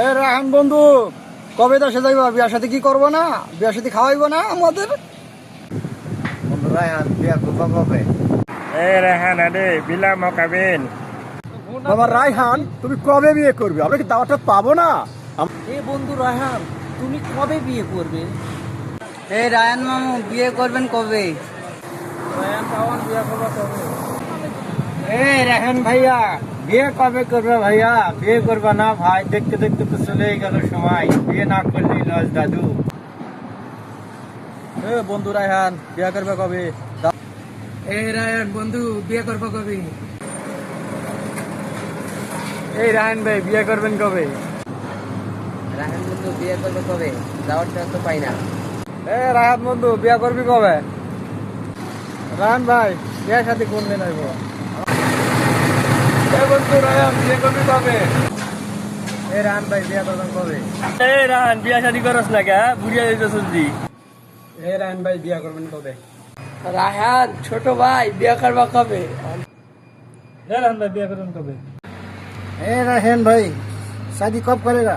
এ রাহান বন্ধু, কবে দেশে যাইবা? বিয়ার সাথে কি করবো না? বিয়ার সাথে খাওয়াইবো না আমাদের? বন্ধু রায়হান বিয়া করবা কবে? রেহান আরে বিলাম কাবিন। বাবা রায়হান, তুমি কবে বিয়ে করবে? আমরা কি দাওয়াতটা পাবো না? এ বন্ধু রায়হান, তুমি কবে বিয়ে করবে? এই রায়ান মামু বিয়ে করবেন কবে? রায়হান পাওয়ান বিয়ে করবা কবে? এ রায়হান ভাইয়া বিয়ে কবে করবে ভাইয়া? বিয়ে করবা না ভাই? দেখতে দেখতে তো চলেই গেল সময়, বিয়ে না করলেই লজ দাদু। এ বন্ধু রায়হান, বিয়ে করবে কবে? এই রায়হান বন্ধু বিয়ে করবা কবে? এই রায়হান ভাই, বিয়ে করবেন কবে? রায়ান বন্ধু বিয়ে করবে কবে? দাওয়াতটা তো পাই না। এ রায়হান বন্ধু, বিয়ে করবি কবে? রায়হান ভাই, বিয়ের সাথে কোন দিন আইব? এ বন্ধু রায়হান, বিয়ে করবি কবে? এ রায়হান ভাই বিয়ে করবেন কবে? রাহান বিয়া শাদি করস না কে? বুড়িয়া দিতেছিস দি। এ রায়হান ভাই, বিয়ে করবেন কবে? রায়হান ছোট ভাই বিয়ে করবা কবে? রায়হান ভাই, বিয়ে করবেন কবে? এ রায়হান ভাই, शादी कब करेगा?